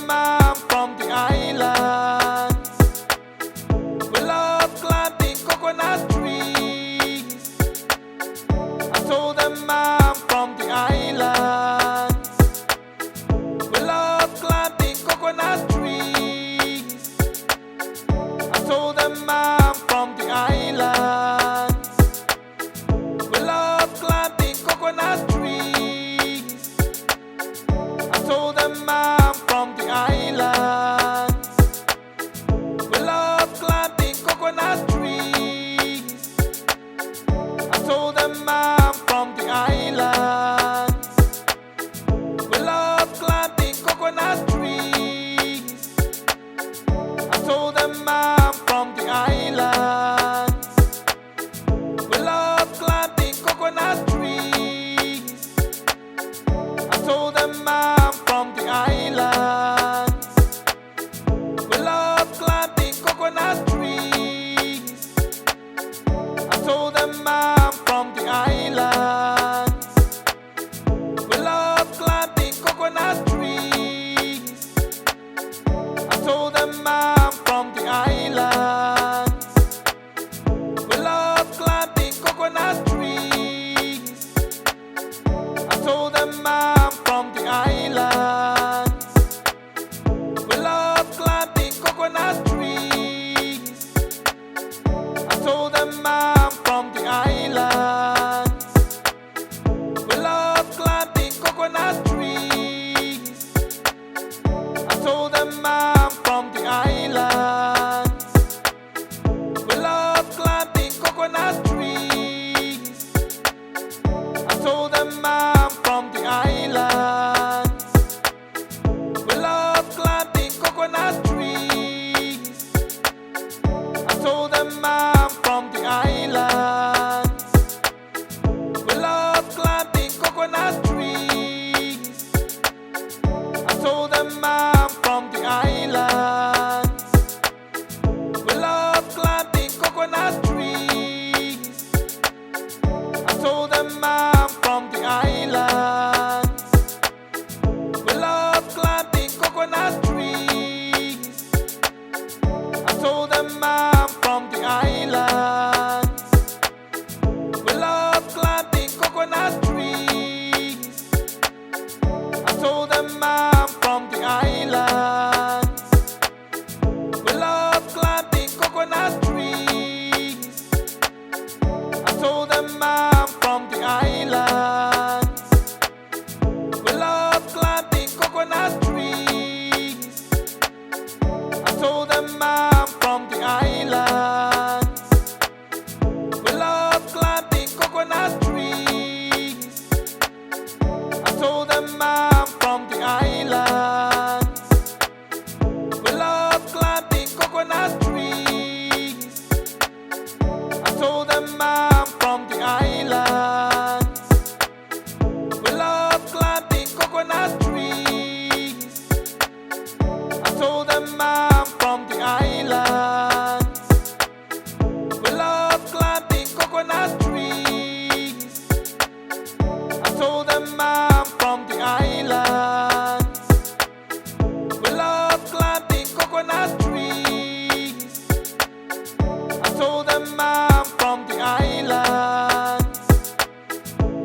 them I'm from the islands. We love planting coconut trees. I told them I'm from the islands. We love planting coconut trees. I told them I'm from the islands. We love planting coconut trees. I told them I'm from the islands. We love planting coconut trees. I told them I'm from the islands. We love planting coconut trees. I told them I'm from the islands. We love planting coconut trees. I told them I'm from the islands. We love planting coconut trees. I told them I'm from the islands. We love planting coconut trees. I told them I'm from the islands. We love planting coconut trees. I told them I'm from the islands. We love planting coconut trees. I told them I'm from the islands. We love planting coconut trees. I told them I'm from the islands. We love planting coconut trees. I told them I'm from the islands. We love planting coconut trees. I told them I'm from the islands. We love planting coconut trees. I told them I'm from the islands. We love planting coconut trees. I told them I'm from the islands. We love planting coconut trees. I told them I'm from the islands. We love planting coconut trees. I told them I'm from the islands. We love planting coconut trees. I told them I'm from the islands. We love planting coconut trees. I told them I'm from the islands. We love planting coconut trees. I told them I'm from the islands. We love planting coconut trees. I told them I'm from the islands. We love planting coconut trees. I told them I'm from the islands. We love planting coconut trees. I told them I'm from the islands. We love planting coconut trees. I told them I'm from the islands.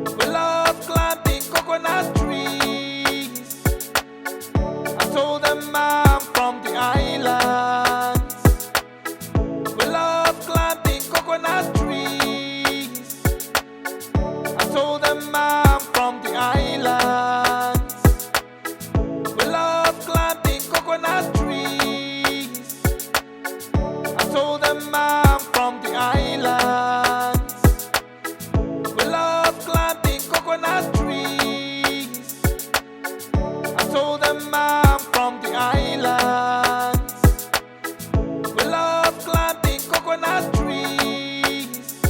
We love planting coconut trees. I told them I'm from the islands. We love planting coconut trees. I told them I'm from the islands. We love planting coconut trees. I told them I'm from the islands. We love planting coconut trees. I told them I'm from the islands. We love planting coconut trees.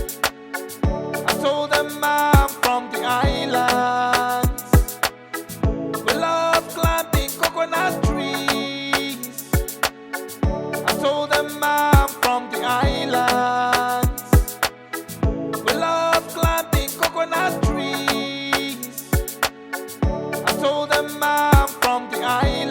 I told them I'm from the islands. We love planting coconut trees. I told them I'm from the islands. We love planting coconut trees. I told them I'm from the islands.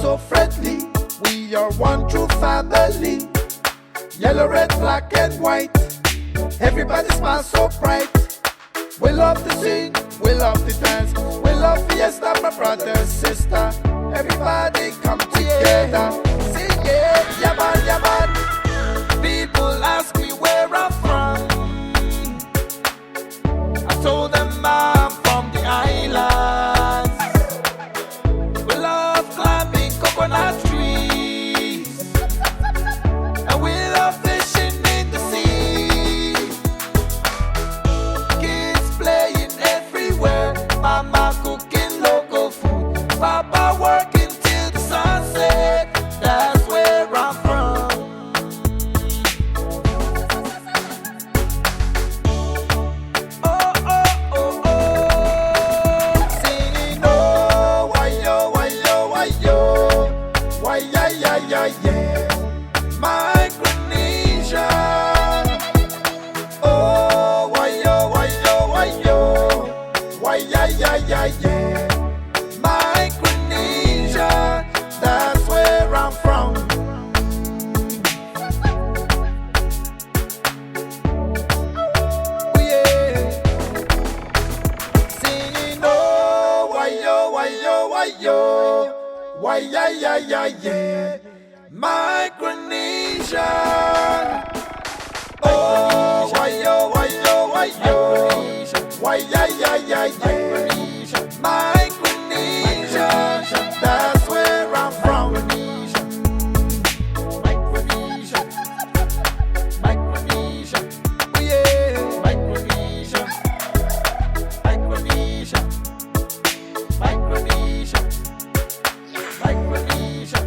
so friendly. We are one true family. Yellow, red, black and white. Everybody smiles so bright. We love to sing, we love to dance. We love fiesta, my brother, sister. Everybody come together. Sing it, yeah man, yeah man. People ask me where I'm from. I told them I'm from the islands. We love climbing coconut trees, and we love fishing in the sea. Kids playing everywhere, mama cooking local food, papa working till the sunset. That's where I'm from. Oh, oh, oh, oh. Singing, oh, why yo, why yo, why yo, why yeah, yeah, yeah, yeah. Micronesian. Oh, why yo, why yo, why yo, why yeah, yeah, yeah, yeah. Micronesian, that's where I'm from. Oh yeah. Singing, oh, why yo, why yo, why yo, why yeah, yeah, yeah, yeah. Micronesian. Oh, why yo, why yo, why yo, why yeah, yeah, yeah, yeah. Micronesian, that's where I'm from. Micronesian, Micronesian, oh yeah. Micronesian, Micronesian, Micronesian, Micronesian, Micronesian.